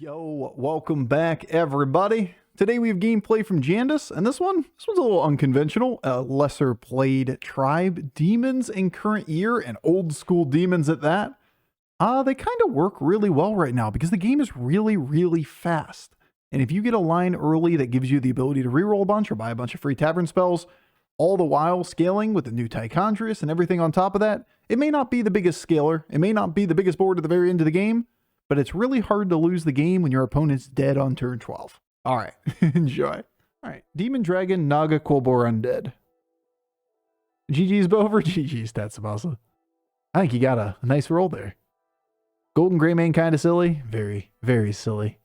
Yo, welcome back everybody. Today we have gameplay from Jandas, and this one's a little unconventional. A lesser played tribe, demons in current year, and old school demons at that. They kind of work really well right now because the game is really fast. And if you get a line early that gives you the ability to reroll a bunch or buy a bunch of free tavern spells, all the while scaling with the new Tychondrius and everything on top of that, it may not be the biggest scaler, it may not be the biggest board at the very end of the game, but it's really hard to lose the game when your opponent's dead on turn 12. All right, enjoy. All right, Demon Dragon, Naga, Quilboar, Undead. GG's Bofur, GG's Tatsumasa. I think you got a nice roll there. Golden Greymane kind of silly. Very silly.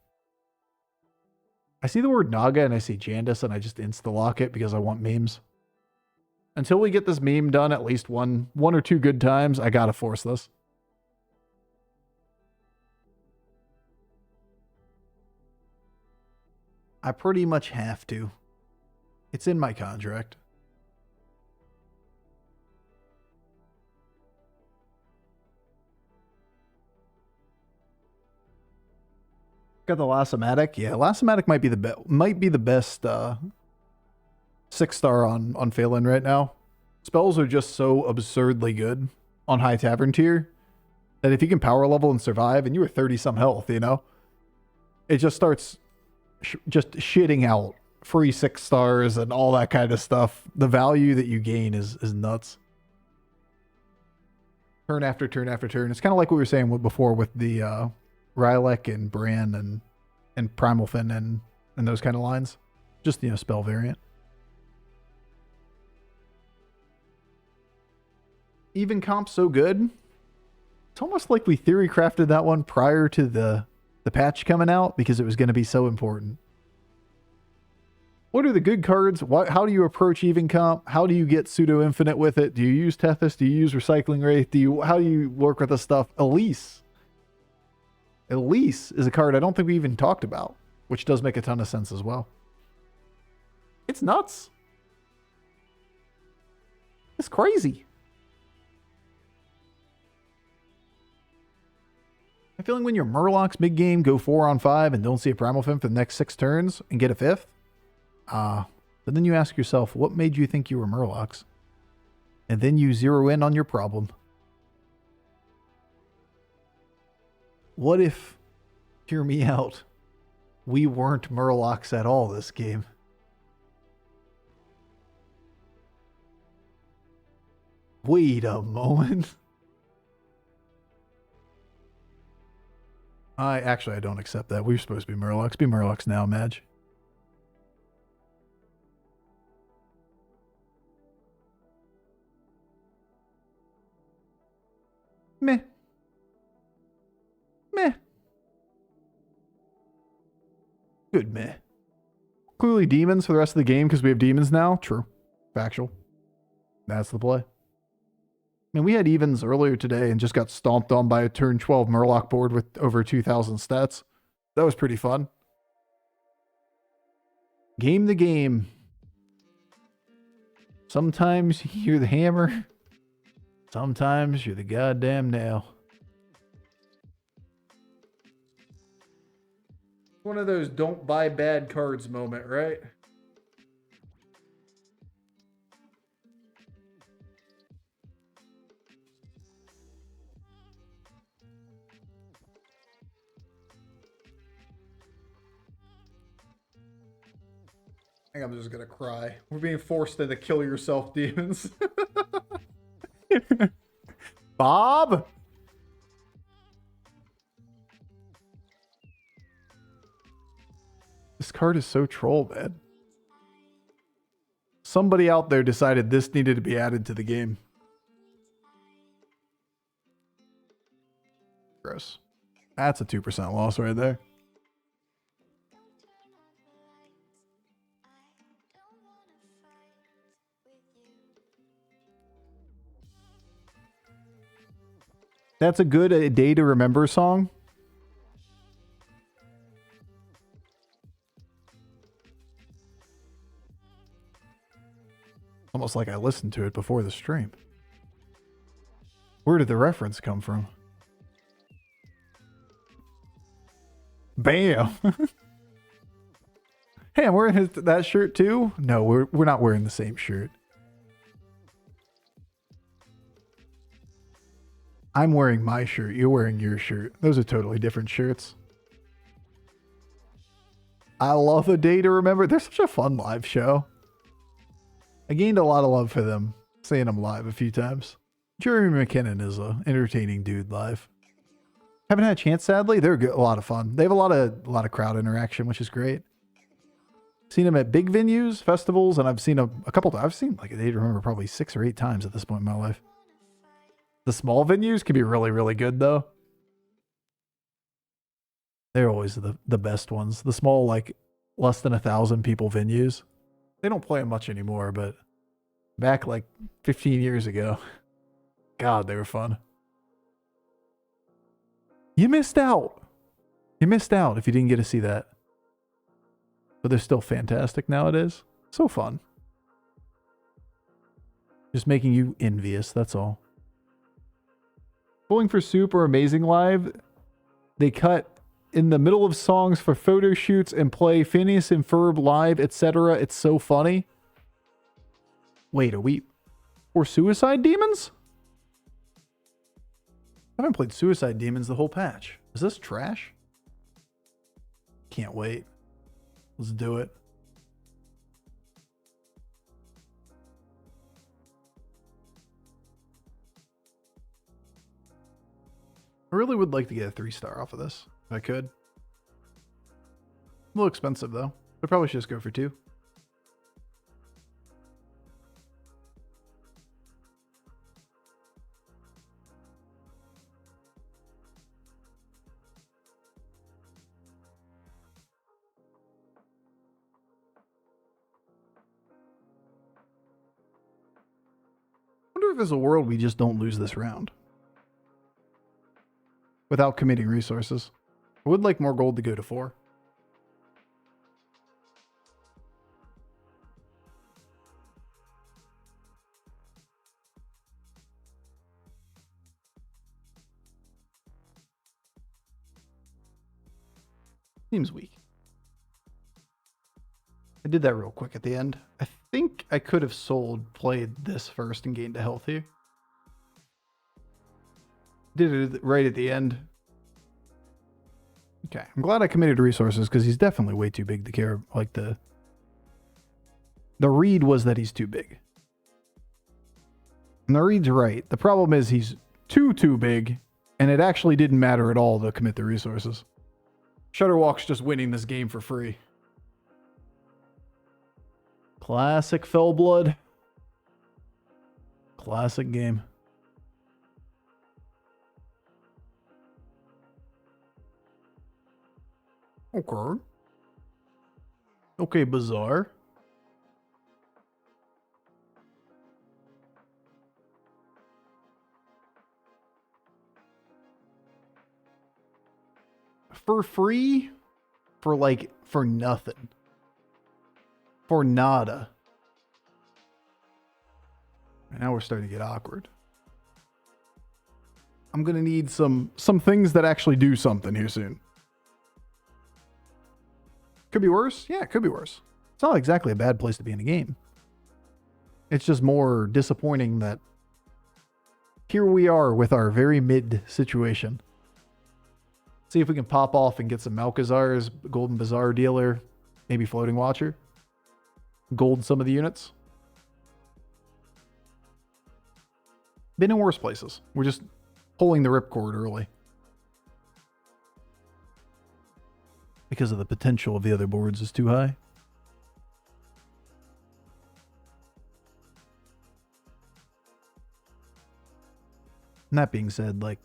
I see the word Naga and I see Jandas and I just insta-lock it because I want memes. Until we get this meme done at least one or two good times, I gotta force this. I pretty much have to. It's in my contract. Got the Lassomatic. Yeah, Lassomatic might be the best 6-star on Phelan right now. Spells are just so absurdly good on high tavern tier that if you can power level and survive, and you were 30 some health, you know, it just starts just shitting out free 6 stars and all that kind of stuff. The value that you gain is nuts. Turn after turn after turn. It's kind of like what we were saying before with the Rylek and Bran and Primal Fin and those kind of lines. Just, you know, spell variant. Even comp's so good. It's almost like we theory crafted that one prior to the patch coming out because it was going to be so important. What are the good cards? How do you approach even comp? How do you get pseudo infinite with it? Do you use Tethys? Do you use recycling wraith? How do you work with this stuff? Elise is a card I don't think we even talked about, which does make a ton of sense as well. It's nuts. It's crazy. I'm feeling when your Murlocs mid-game go 4 on 5 and don't see a Primal Fin for the next 6 turns and get a 5th. But then you ask yourself, what made you think you were Murlocs? And then you zero in on your problem. What if, hear me out, we weren't Murlocs at all this game? Wait a moment. I don't accept that. We're supposed to be Murlocs. Be Murlocs now, Madge. Meh. Good meh. Clearly demons for the rest of the game because we have demons now. True. Factual. That's the play. I mean, we had evens earlier today and just got stomped on by a turn 12 Murloc board with over 2,000 stats. That was pretty fun. Game the game. Sometimes you're the hammer. Sometimes you're the goddamn nail. One of those don't buy bad cards moment, right? I think I'm just gonna cry. We're being forced into kill yourself demons. Bob? This card is so troll, man. Somebody out there decided this needed to be added to the game. Gross. That's a 2% loss right there. That's a good A Day to Remember song. Almost like I listened to it before the stream. Where did the reference come from? Bam. Hey, I'm wearing that shirt too? No, we're not wearing the same shirt. I'm wearing my shirt. You're wearing your shirt. Those are totally different shirts. I love A Day to Remember. They're such a fun live show. I gained a lot of love for them, seeing them live a few times. Jeremy McKinnon is an entertaining dude live. Haven't had a chance, sadly. They're a lot of fun. They have a lot of crowd interaction, which is great. Seen them at big venues, festivals, and I've seen a couple. I've seen like A Day to Remember probably 6 or 8 times at this point in my life. The small venues can be really, really good though. They're always the best ones. The small, like less than 1,000 people venues. They don't play them much anymore, but back like 15 years ago, God, they were fun. You missed out. You missed out if you didn't get to see that. But they're still fantastic nowadays. So fun. Just making you envious, that's all. Going for Super Amazing Live, they cut in the middle of songs for photo shoots and play Phineas and Ferb live, etc. It's so funny. Wait, are we... Or Suicide Demons? I haven't played Suicide Demons the whole patch. Is this trash? Can't wait. Let's do it. I really would like to get a 3-star off of this, if I could. A little expensive, though. I probably should just go for 2. I wonder if there's a world we just don't lose this round without committing resources. I would like more gold to go to 4. Seems weak. I did that real quick at the end. I think I could have played this first and gained a health here. Did it right at the end. Okay, I'm glad I committed resources because he's definitely way too big to care. Like the read was that he's too big. And the read's right. The problem is he's too big, and it actually didn't matter at all to commit the resources. Shutterwalk's just winning this game for free. Classic Fellblood. Classic game. Okay. Okay, Bizarre. For free? For nothing. For nada. And now we're starting to get awkward. I'm gonna need some things that actually do something here soon. Could be worse? Yeah, it could be worse. It's not exactly a bad place to be in a game. It's just more disappointing that here we are with our very mid situation. See if we can pop off and get some Malkazars, Golden Bazaar Dealer, maybe Floating Watcher. Gold some of the units. Been in worse places. We're just pulling the ripcord early. Because of the potential of the other boards is too high. And that being said, like,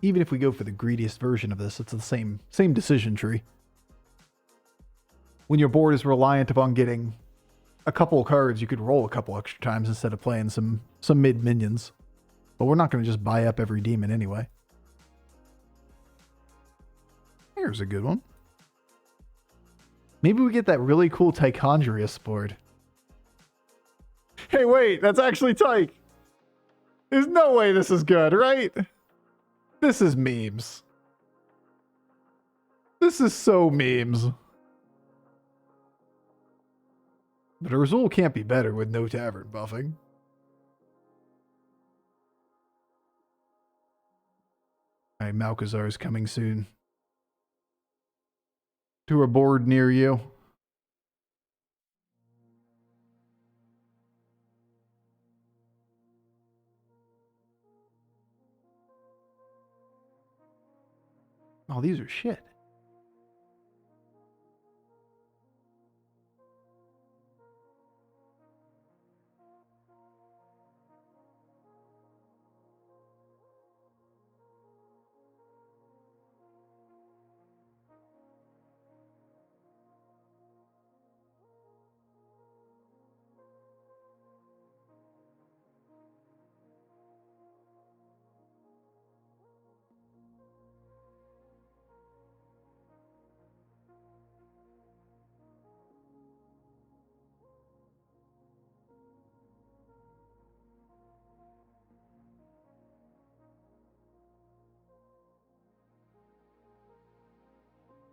even if we go for the greediest version of this, it's the same decision tree. When your board is reliant upon getting a couple of cards, you could roll a couple extra times instead of playing some mid minions. But we're not going to just buy up every demon anyway. Here's a good one. Maybe we get that really cool Tichondrius board. Hey, wait, that's actually Tyke. There's no way this is good, right? This is memes. This is so memes. But a result can't be better with no tavern buffing. Alright, Malchezaar is coming soon. To a board near you. Oh, these are shit.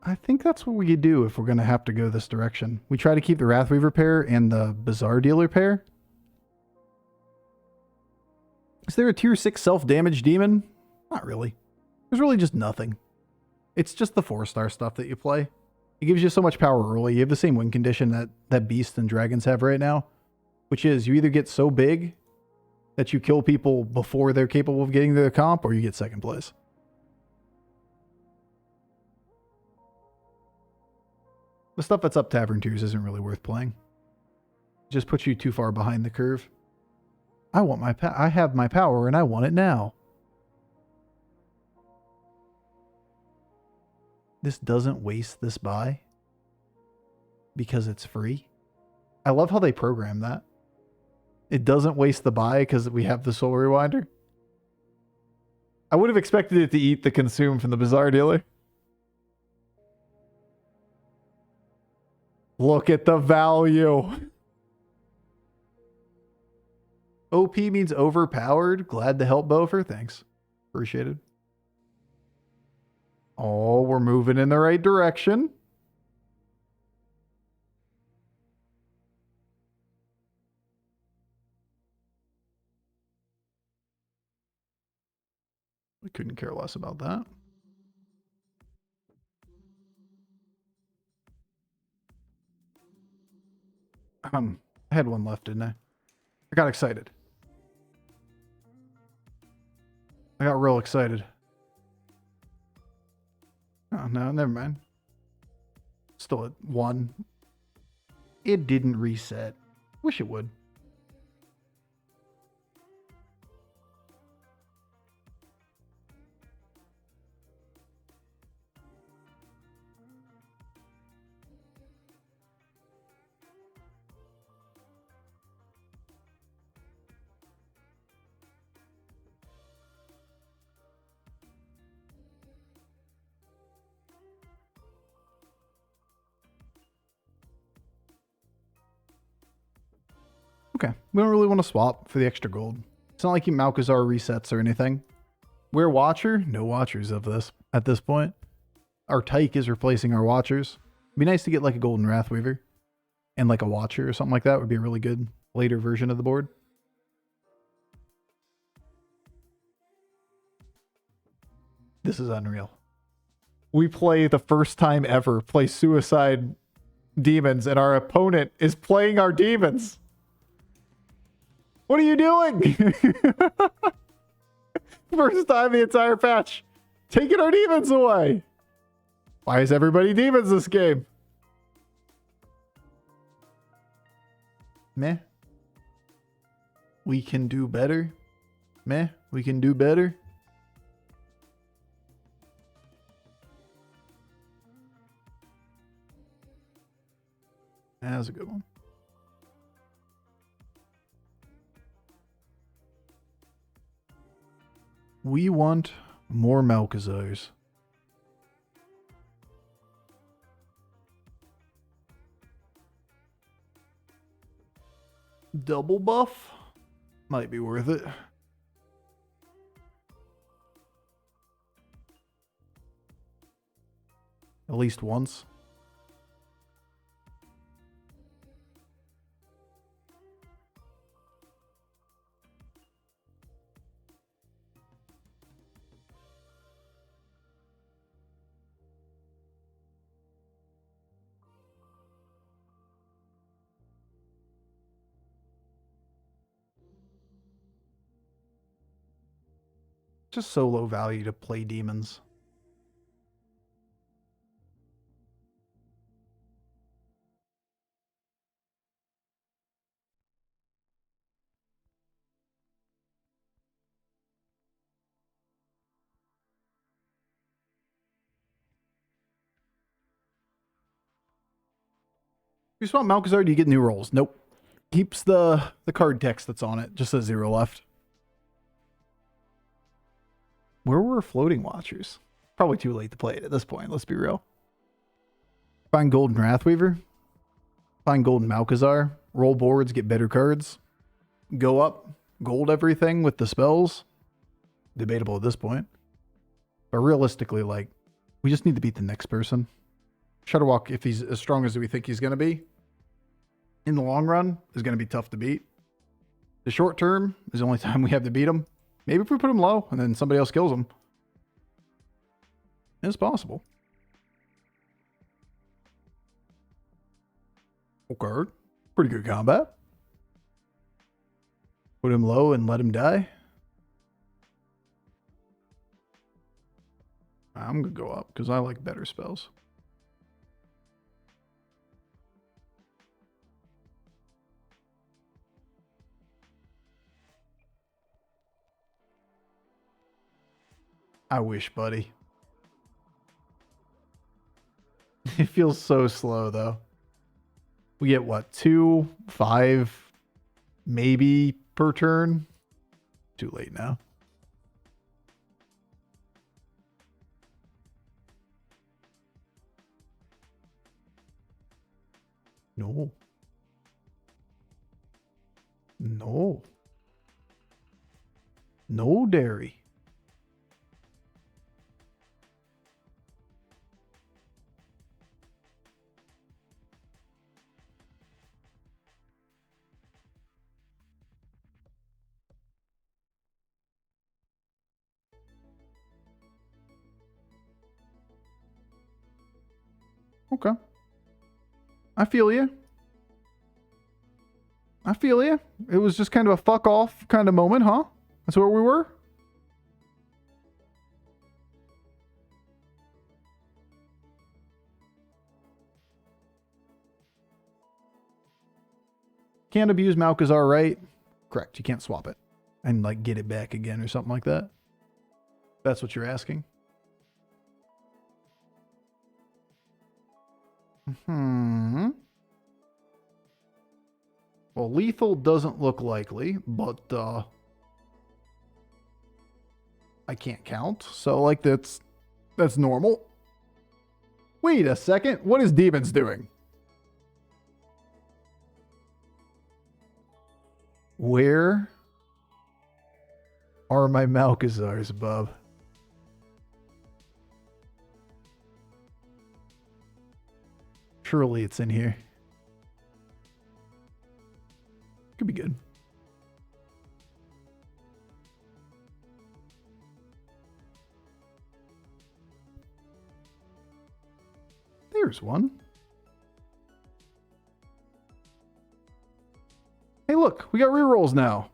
I think that's what we do if we're going to have to go this direction. We try to keep the Wrathweaver pair and the Bazaar Dealer pair. Is there a tier 6 self-damage demon? Not really. There's really just nothing. It's just the 4-star stuff that you play. It gives you so much power early. You have the same win condition that beasts and dragons have right now, which is you either get so big that you kill people before they're capable of getting their comp, or you get second place. The stuff that's up tavern tiers isn't really worth playing. It just puts you too far behind the curve. I want my I have my power and I want it now. This doesn't waste this buy because it's free. I love how they program that. It doesn't waste the buy because we have the Soul Rewinder. I would have expected it to eat the consume from the Bazaar Dealer. Look at the value. OP means overpowered. Glad to help, Bofur. Thanks. Appreciated. Oh, we're moving in the right direction. We couldn't care less about that. I had one left, didn't I? I got excited. I got real excited. Oh, no, never mind. Still at 1. It didn't reset. Wish it would. Okay, we don't really want to swap for the extra gold. It's not like you Malchezaar resets or anything. We're Watcher? No Watchers of this at this point. Our Tyke is replacing our Watchers. It'd be nice to get like a Golden Wrathweaver and like a Watcher or something like that would be a really good later version of the board. This is unreal. We play the first time ever, play Suicide Demons, and our opponent is playing our demons. What are you doing? First time the entire patch. Taking our demons away. Why is everybody demons this game? Meh. We can do better. Meh. We can do better. That was a good one. We want more Malchezaars. Double buff? Might be worth it. at least once. Just so low value to play demons. If you swap Malchezaar, do you get new rolls? Nope. Keeps the card text that's on it. Just says 0 left. Where were Floating Watchers? Probably too late to play it at this point, let's be real. Find Golden Wrathweaver. Find Golden Malchezaar. Roll boards, get better cards. Go up, gold everything with the spells. Debatable at this point. But realistically, like, we just need to beat the next person. Shutterwalk, if he's as strong as we think he's going to be, in the long run, is going to be tough to beat. The short term is the only time we have to beat him. Maybe if we put him low and then somebody else kills him. It's possible. Okay. Pretty good combat. Put him low and let him die. I'm going to go up because I like better spells. I wish, buddy. It feels so slow, though. We get, what, 2, 5, maybe per turn? Too late now. No. No. No dairy. Okay. I feel you. I feel you. It was just kind of a fuck off kind of moment, huh? That's where we were? Can't abuse Malchezaar, right? Correct. You can't swap it and like get it back again or something like that. That's what you're asking. Well, lethal doesn't look likely, but I can't count. So like that's normal. Wait a second. What is Demons doing? Where are my Malchezaars, bub? Surely it's in here. Could be good. There's one. Hey, look, we got rerolls now.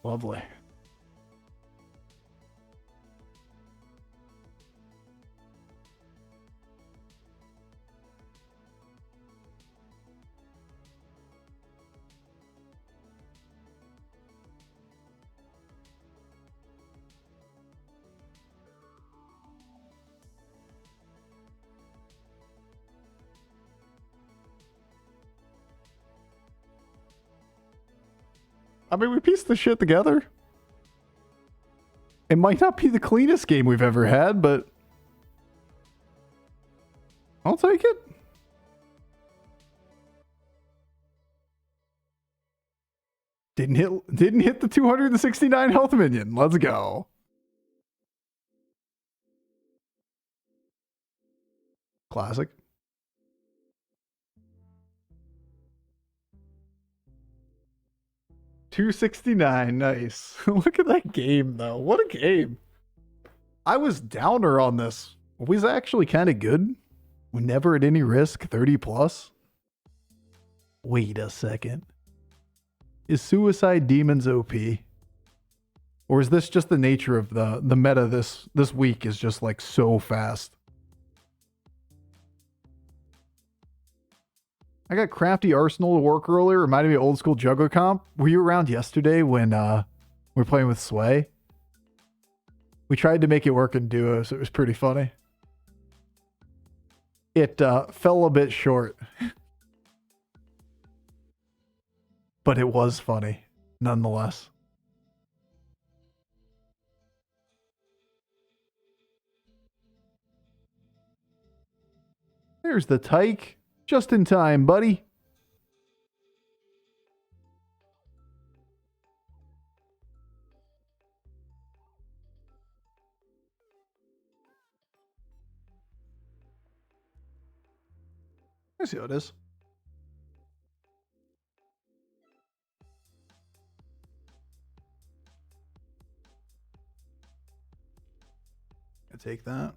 Lovely. I mean, we pieced the shit together. It might not be the cleanest game we've ever had, but I'll take it. Didn't hit the 269 health minion. Let's go. Classic. $269, nice. Look at that game, though. What a game. I was downer on this. Was actually kind of good. We never at any risk, 30 plus. Wait a second. Is Suicide Demons OP? Or is this just the nature of the meta this week is just like so fast? I got Crafty Arsenal to work earlier. Reminded me of old school Juggler comp. Were you around yesterday when we were playing with Sway? We tried to make it work in duos. It was pretty funny. It fell a bit short. But it was funny, nonetheless. There's the Tyke. Just in time, buddy. I see how it is. I take that.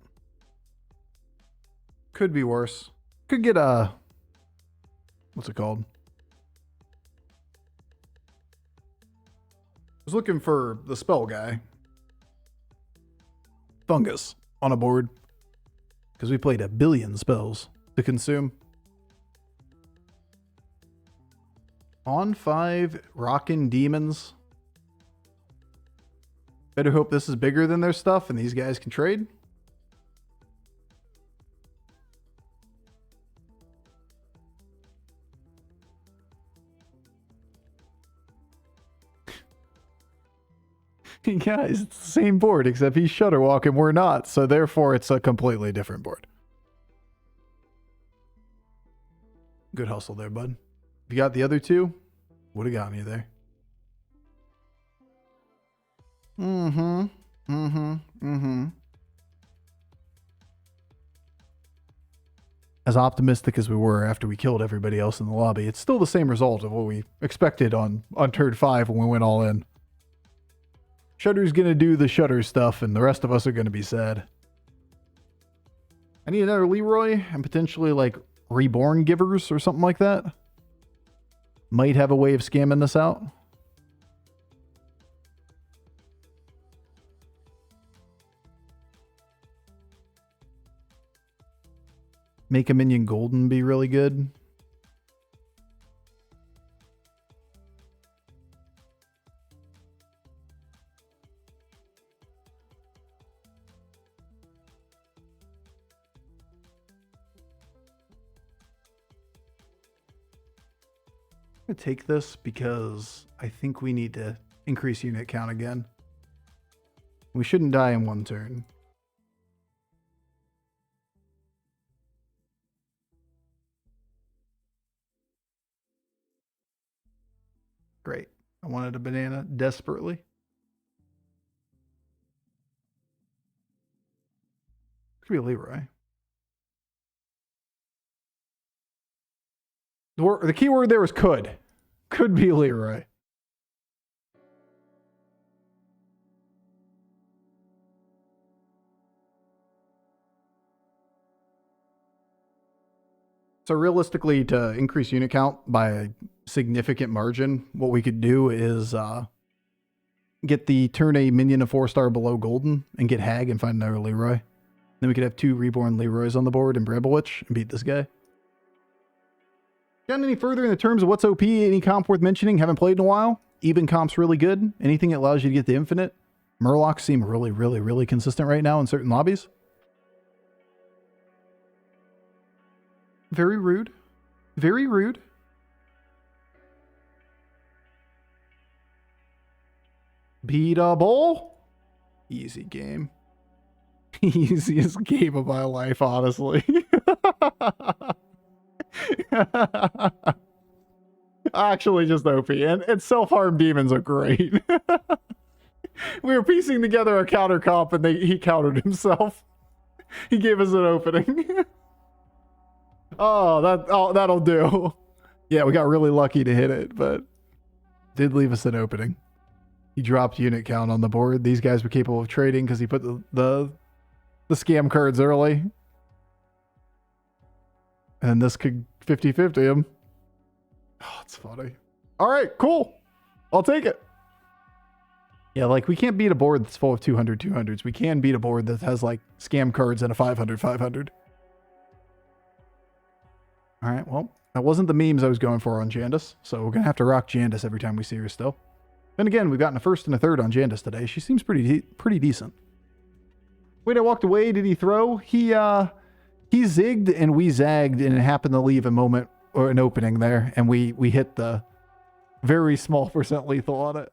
Could be worse. Could get a... What's it called? I was looking for the spell guy. Fungus on a board. Because we played 1 billion spells to consume. On 5, Rockin' Demons. Better hope this is bigger than their stuff and these guys can trade. Guys, it's the same board, except he's Shudderwalk and we're not, so therefore it's a completely different board. Good hustle there, bud. If you got the other two, would have gotten you there. As optimistic as we were after we killed everybody else in the lobby, it's still the same result of what we expected on turn 5 when we went all in. Shudder's gonna do the Shudder stuff, and the rest of us are gonna be sad. I need another Leroy, and potentially like Reborn Givers or something like that. Might have a way of scamming this out. Make a minion golden be really good. I'm going to take this because I think we need to increase unit count again. We shouldn't die in one turn. Great. I wanted a banana desperately. Could be a Leroy. The key word there was could. Could be Leroy. So realistically, to increase unit count by a significant margin, what we could do is get the turn a minion of 4-star below golden and get Hag and find another Leroy. Then we could have 2 reborn Leroys on the board and Bramblewitch and beat this guy. Gotten any further in the terms of what's OP? Any comp worth mentioning? Haven't played in a while. Even comp's really good. Anything that allows you to get the infinite. Murlocs seem really, really, really consistent right now in certain lobbies. Very rude. Very rude. Beatable. Easy game. Easiest game of my life, honestly. Actually, just OP. And self-harm demons are great. We were piecing together a counter comp and he countered himself. He gave us an opening. That'll do. Yeah, we got really lucky to hit it, but did leave us an opening. He dropped unit count on the board. These guys were capable of trading because he put the scam cards early. And this could 50-50 him. Oh, it's funny. All right, cool. I'll take it. Yeah, like we can't beat a board that's full of 200-200s. We can beat a board that has like scam cards and a 500-500. All right, well, that wasn't the memes I was going for on Jandice, so we're going to have to rock Jandice every time we see her still. Then again, we've gotten a first and a third on Jandice today. She seems pretty decent. Wait, I walked away. Did he throw? He zigged and we zagged, and it happened to leave a moment or an opening there, and we hit the very small % lethal on it.